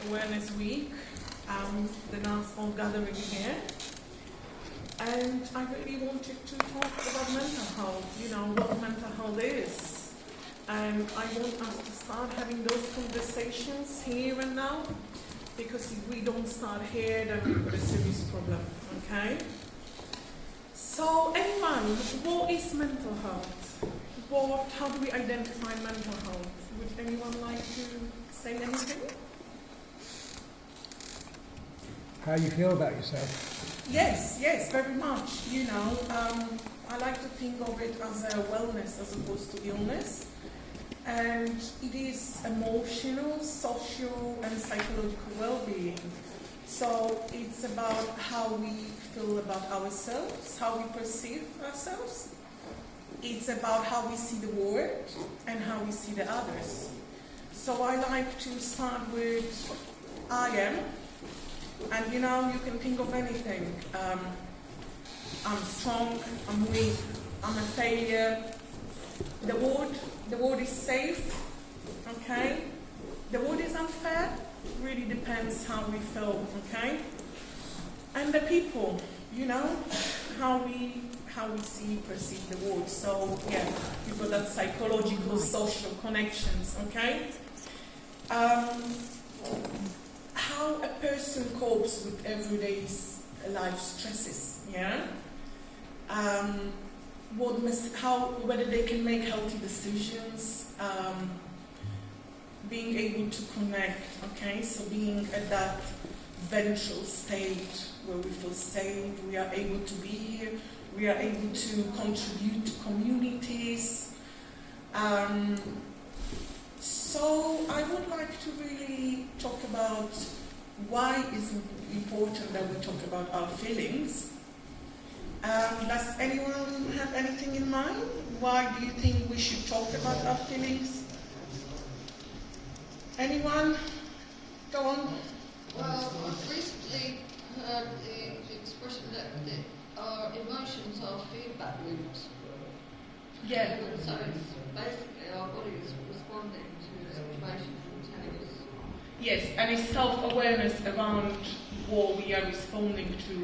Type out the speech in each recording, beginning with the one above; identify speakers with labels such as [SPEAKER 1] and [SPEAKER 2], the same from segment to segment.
[SPEAKER 1] Awareness Week, the National gathering here. And I really wanted to talk about mental health, what mental health is. And I want us to start having those conversations here and now, because if we don't start here, then we've got a serious problem, okay? So anyone, what is mental health? How do we identify mental health? Would anyone like to say anything?
[SPEAKER 2] How you feel about yourself?
[SPEAKER 1] Yes, very much. I like to think of it as a wellness as opposed to illness. And it is emotional, social, and psychological well-being. So it's about how we feel about ourselves, how we perceive ourselves. It's about how we see the world and how we see the others. So I like to start with I am. And you can think of anything. I'm strong, I'm weak, I'm a failure. The word is safe, okay? The word is unfair, really depends how we feel, okay? And the people, how we perceive the word. So you've got that psychological, social connections, okay? How a person copes with everyday life stresses, whether they can make healthy decisions, being able to connect, okay? So being at that ventral state where we feel safe, we are able to be here, we are able to contribute to communities. So I would like to really talk about why it's important that we talk about our feelings. Does anyone have anything in mind? Why do you think we should talk about our feelings? Anyone? Go on.
[SPEAKER 3] Well, I've recently heard the expression that our emotions are feedback loops.
[SPEAKER 1] Yeah.
[SPEAKER 3] So it's basically our body is responding to the situation and telling us.
[SPEAKER 1] Yes, and it's self-awareness around what we are responding to,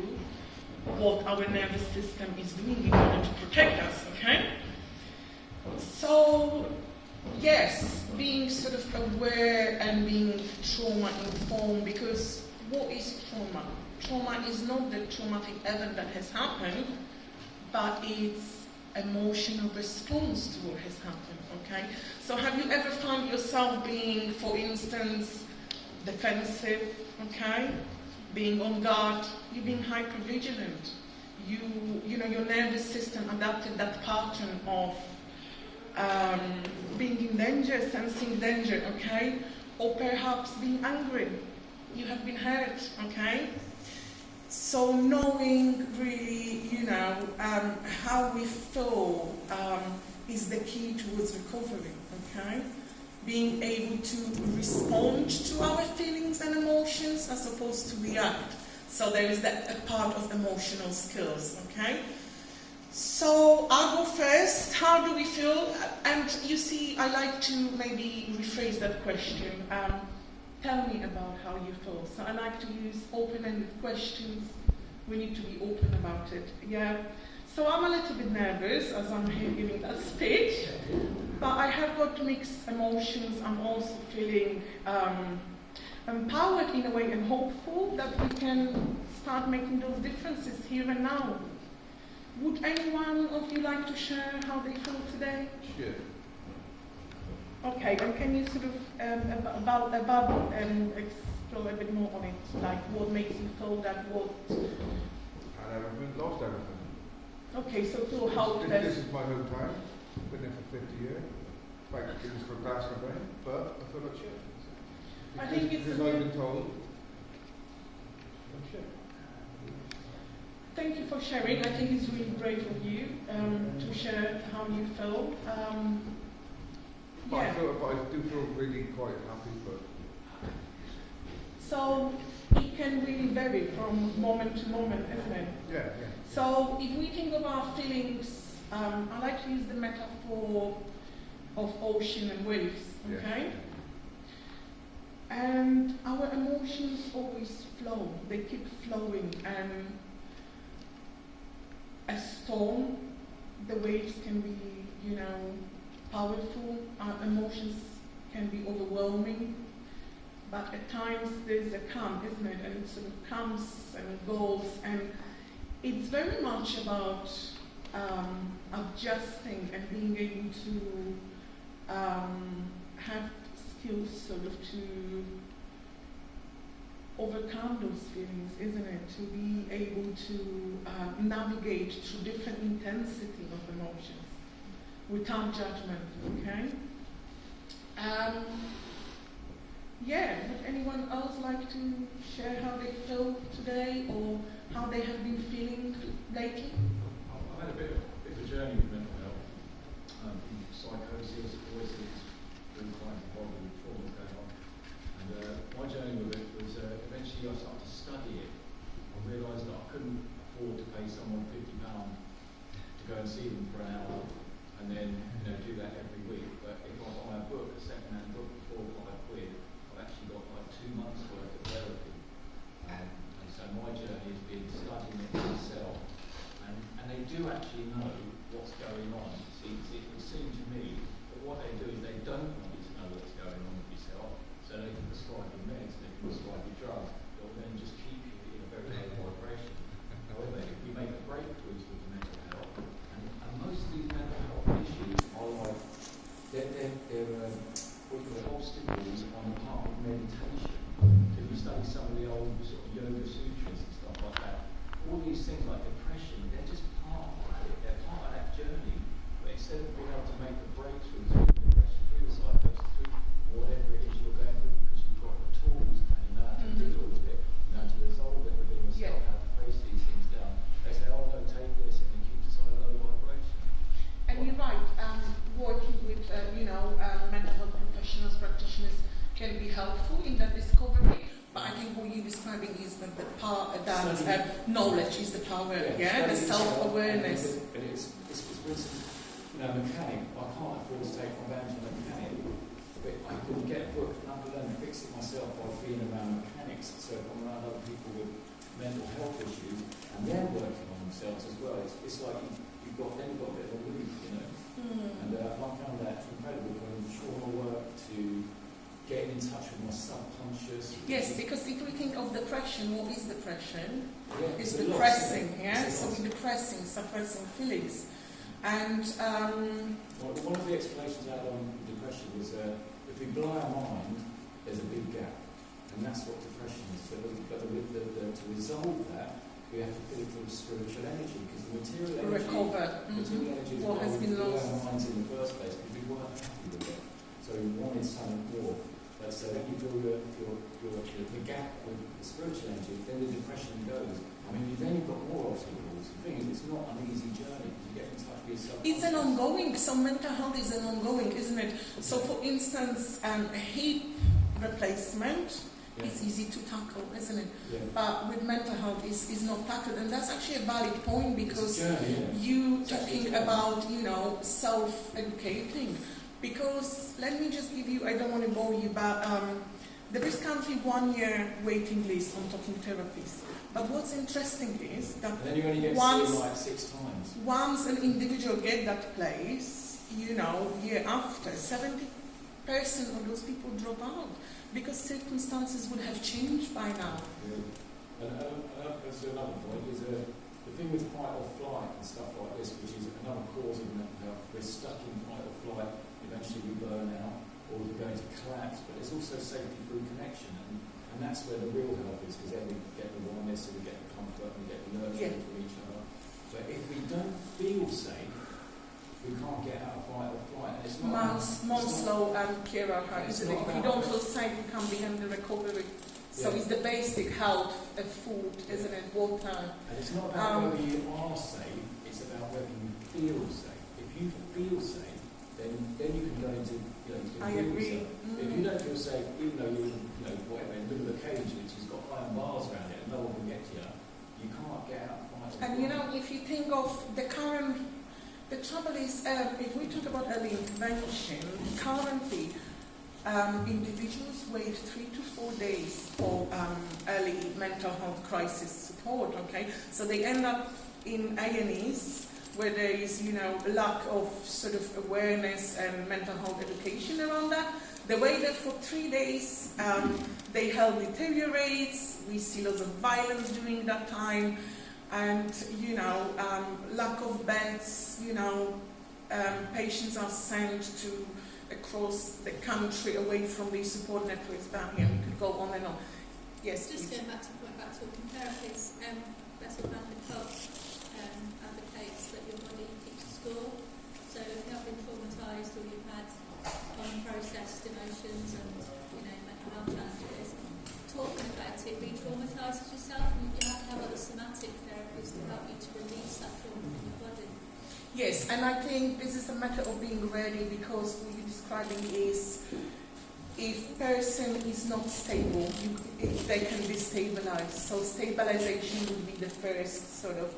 [SPEAKER 1] what our nervous system is doing in order to protect us, okay? So, yes, being sort of aware and being trauma-informed, because what is trauma? Trauma is not the traumatic event that has happened, but it's emotional response to what has happened, okay? So have you ever found yourself being, for instance, defensive, okay? Being on guard, you're being hypervigilant. Your nervous system adapted that pattern of being in danger, sensing danger, okay? Or perhaps being angry. You have been hurt, okay? So knowing really, how we feel is the key towards recovery, okay? Being able to respond to our feelings and emotions as opposed to react. So there is a part of emotional skills, okay? So I'll go first. How do we feel? And you see, I like to maybe rephrase that question. Tell me about how you feel. So I like to use open-ended questions. We need to be open about it. Yeah. So I'm a little bit nervous as I'm here giving that speech, but I have got mixed emotions. I'm also feeling empowered in a way and hopeful that we can start making those differences here and now. Would anyone of you like to share how they feel today?
[SPEAKER 4] Sure.
[SPEAKER 1] Okay, and can you sort of explore a bit more on it, like what makes you feel that what?
[SPEAKER 4] I haven't lost everything.
[SPEAKER 1] Okay, so feel helpless.
[SPEAKER 4] This is my hometown. Been there for 50 years. Like things for Glasgow, but I feel like shit.
[SPEAKER 1] I think it's
[SPEAKER 4] because I've been told. I'm shit.
[SPEAKER 1] Thank you for sharing. I think it's really brave of you to share how you feel.
[SPEAKER 4] But I do feel really quite happy, but.
[SPEAKER 1] So it can really vary from moment to moment, isn't it?
[SPEAKER 4] Yeah.
[SPEAKER 1] So if we think of our feelings, I like to use the metaphor of ocean and waves, okay? Yeah. And our emotions flow. They keep flowing, and a storm, the waves can be, powerful. Our emotions can be overwhelming, but at times there's a calm, isn't it? And it sort of comes and goes, and it's very much about adjusting and being able to have skills sort of to overcome those feelings, isn't it? To be able to navigate through different intensity of emotions without judgment, okay? Would anyone else like to share how they feel today or how they have been feeling lately?
[SPEAKER 5] I've had a bit of a journey with mental health, from psychosis, voices, all kinds of horrible trauma going on. And my journey with it was eventually I started to study it. I realised that I couldn't afford to pay someone £50 to go and see them for an hour and then do that every week. But if I buy a book, a second-hand book for £4 or £5, I've actually got like 2 months worth of therapy. And so my journey has been studying it myself. And they do actually know what's going on. See, it would seem to me that what they do is they don't want you to know what's going on with yourself, so they can prescribe you meds, they can prescribe you drugs, that will then just keep you in a very low vibration. However, if we make breakthroughs with the mental health, and most of these mental health issues are like, they're what you call obstacles on the path of meditation. If you study some of the old sort of yoga sutras and stuff like that, all these things like depression, they're just part of it. They're part of that journey. But instead of being able to make the breakthrough through depression, through the psychosis, through whatever it is you're going through, because you've got the tools and you know how to deal with it, you know how to resolve it within yourself, how to face these things down. They say, oh no, take this, and it keeps us on a low vibration.
[SPEAKER 1] And you're right, working with, mental health professionals, practitioners can be helpful in that discovery. But I think what you're describing is that the power, that knowledge is the power, the self-awareness.
[SPEAKER 5] But it's for instance, mechanic, I can't afford to take my van to a mechanic, but I could get a book and I could learn to fix it myself by being around mechanics. So if I'm around other people with mental health issues, and they're working on themselves as well, it's like you've got a bit of a loop, And I found that incredible from trauma work to getting in touch with my subconscious.
[SPEAKER 1] Yes, because if we think of depression, what is depression?
[SPEAKER 5] Yeah,
[SPEAKER 1] it's depressing, So we're depressing, suppressing feelings. And
[SPEAKER 5] one of the explanations I had on depression was if we blow our mind, there's a big gap. And that's what depression is. So to resolve that, we have to put it through spiritual energy, because the material energy, material energy is
[SPEAKER 1] what has been lost.
[SPEAKER 5] Our minds in the first place, because we weren't happy with it. So we wanted something more. So when you feel the gap with the spiritual energy, then the depression goes. I mean, then you've got more obstacles. The thing is, it's not an easy journey. You get in touch with yourself.
[SPEAKER 1] It's an ongoing, so mental health is an ongoing, isn't it? So for instance, a hip replacement is easy to tackle, isn't it?
[SPEAKER 5] Yeah.
[SPEAKER 1] But with mental health is not tackled. And that's actually a valid point, because you talking about, self-educating. Because let me just give you, I don't want to bore you, but there is currently 1 year waiting list on talking therapies. But what's interesting is that
[SPEAKER 5] and then you only get seen like 6 times.
[SPEAKER 1] Once an individual get that place, year after, 70% of those people drop out because circumstances would have changed by now.
[SPEAKER 5] Yeah. And that's another point, is the thing with fight or flight and stuff like this, which is another cause of mental health. We're stuck in fight or flight. Eventually we burn out, or we're going to collapse. But there's also safety through connection, and that's where the real help is, because then we get the oneness, and we get the comfort, and we get the nurturing from each other. But if we don't feel safe, we can't get out of fight or flight. And it's not
[SPEAKER 1] Monslow and Kira, isn't it? If you don't feel safe, you can't begin the recovery. So it's the basic health of food, isn't it? Water.
[SPEAKER 5] And it's not about whether you are safe, it's about whether you feel safe. If you feel safe, then you can go into,
[SPEAKER 1] I agree.
[SPEAKER 5] If you don't feel safe, even though you're in, whatever, in the middle of a cage which has got iron bars around it and no one can get to you, you can't get out.
[SPEAKER 1] And if you think of the trouble is, if we talk about early intervention, currently individuals wait 3 to 4 days for early mental health crisis support, okay? So they end up in A&Es where there is, lack of sort of awareness and mental health education around that. They wait there for 3 days, their health deteriorates, we see lots of violence during that time, and, lack of beds, patients are sent to across the country away from the support networks down here. We could go on and on. Yes,
[SPEAKER 6] just
[SPEAKER 1] please.
[SPEAKER 6] going back to the point about talking therapies, Bessel van der Kolk advocates that your body keeps score. So if you have been traumatised or you've had unprocessed emotions and mental health challenges, talking about it re-traumatises yourself, and you have to have other somatic therapies to help you to release that trauma from your body.
[SPEAKER 1] Yes, and I think this is a matter of being ready, because what you're describing is if person is not stable, they can destabilize. So stabilization would be the first sort of,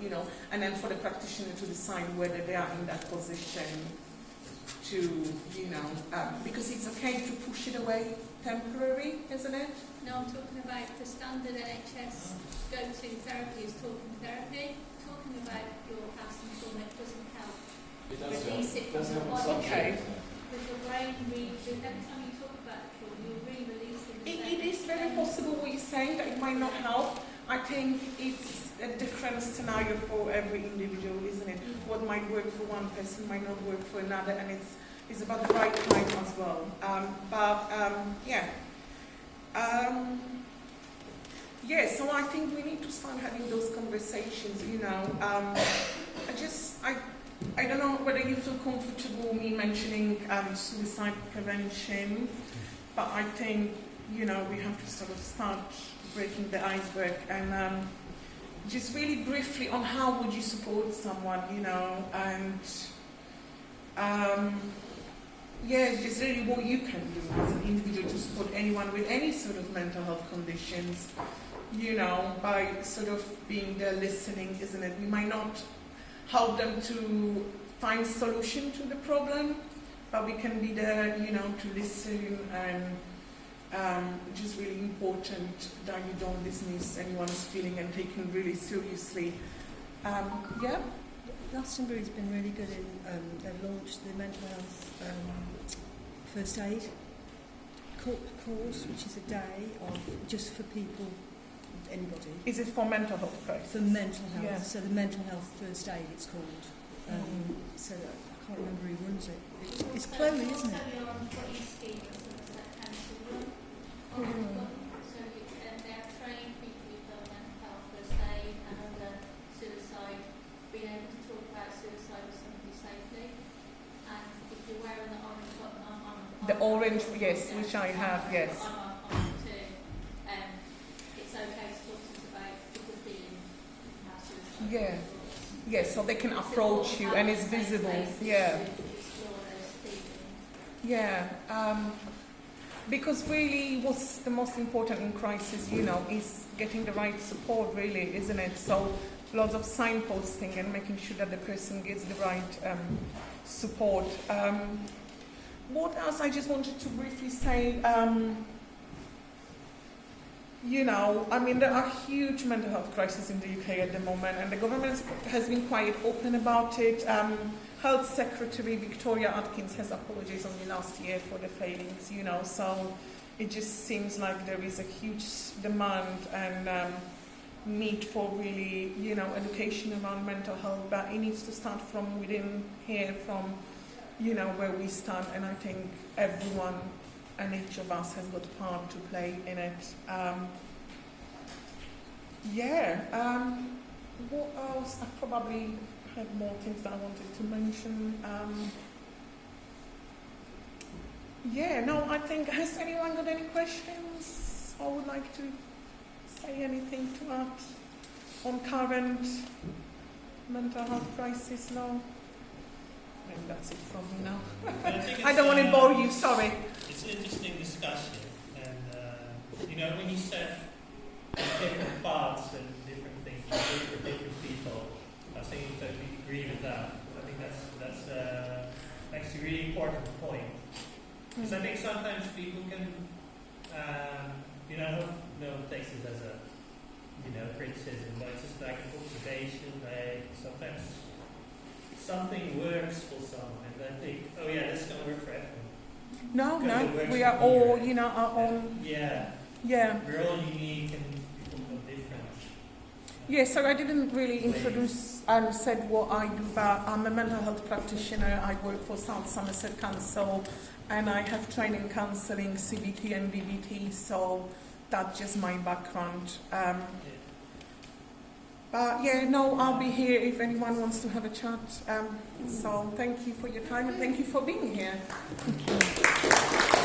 [SPEAKER 1] and then for the practitioner to decide whether they are in that position to, because it's okay to push it away temporary, isn't it?
[SPEAKER 6] No, I'm talking about the standard NHS go-to therapy is talking therapy. Talking about your past and trauma doesn't help.
[SPEAKER 5] It does
[SPEAKER 6] Release
[SPEAKER 5] help.
[SPEAKER 6] it
[SPEAKER 5] It does
[SPEAKER 6] from
[SPEAKER 5] help
[SPEAKER 6] your
[SPEAKER 5] in some
[SPEAKER 6] body.
[SPEAKER 1] Okay.
[SPEAKER 5] cases.
[SPEAKER 6] Because your brain every time you talk about the trauma, you're re-releasing the
[SPEAKER 1] It is very possible what you're saying, that it might not help. I think it's a different scenario for every individual, isn't it? What might work for one person might not work for another, and it's about the right time as well. So I think we need to start having those conversations, I don't know whether you feel comfortable me mentioning suicide prevention, but I think, we have to sort of start breaking the iceberg, and just really briefly on how would you support someone, and just really what you can do as an individual to support anyone with any sort of mental health conditions, by sort of being there listening, isn't it? We might not help them to find solution to the problem, but we can be there, to listen, and just really important that you don't dismiss anyone's feeling and take it really seriously.
[SPEAKER 7] Glastonbury's been really good in, they've launched the mental health first aid course, which is a day of just for people, anybody.
[SPEAKER 1] Is it for mental health crisis?
[SPEAKER 7] For mental health,
[SPEAKER 1] Yeah.
[SPEAKER 7] so the mental health first aid it's called. So I can't remember who runs it. It's Chloe, isn't it?
[SPEAKER 6] You're on what you scheme as a council room. So they have trained people who've done mental health first aid and other suicide, being able to talk about suicide with somebody safely. And if you're wearing the orange button on
[SPEAKER 1] The orange, yes, which I have, yes.
[SPEAKER 6] on too, it's okay to talk to us about if you're feeling suicide.
[SPEAKER 1] Yeah. Yes, so they can approach you and it's visible. Yeah. Yeah. Because really what's the most important in crisis, is getting the right support, really, isn't it? So lots of signposting and making sure that the person gets the right support. What else I just wanted to briefly say, there are huge mental health crises in the UK at the moment, and the government has been quite open about it. Health Secretary Victoria Atkins has apologised only last year for the failings, so it just seems like there is a huge demand and need for really, education around mental health, but it needs to start from within here, from, where we stand, and I think everyone and each of us has got a part to play in it. What else? I probably had more things that I wanted to mention. I think, has anyone got any questions or would like to say anything to add on current mental health crisis? No? Maybe that's it from me now. I don't want to bore you, sorry.
[SPEAKER 8] It's an interesting discussion, and when you set different paths and different things you do for different people, I think I totally agree with that. I think that's actually a really important point. Because I think sometimes people can, no one takes it as a, criticism, but it's just like an observation. Like sometimes something works for someone, and I think, oh yeah, that's going to work for everyone.
[SPEAKER 1] No,
[SPEAKER 8] Because it
[SPEAKER 1] no,
[SPEAKER 8] works
[SPEAKER 1] we
[SPEAKER 8] for
[SPEAKER 1] are all, our own.
[SPEAKER 8] Yeah,
[SPEAKER 1] Yeah.
[SPEAKER 8] we're all unique and people are different.
[SPEAKER 1] Yeah, so I didn't really introduce and said what I do, but I'm a mental health practitioner. I work for South Somerset Council, and I have training in counselling, CBT and DBT, so that's just my background. But yeah, no, I'll be here if anyone wants to have a chat. So thank you for your time and thank you for being here.
[SPEAKER 7] Thank you.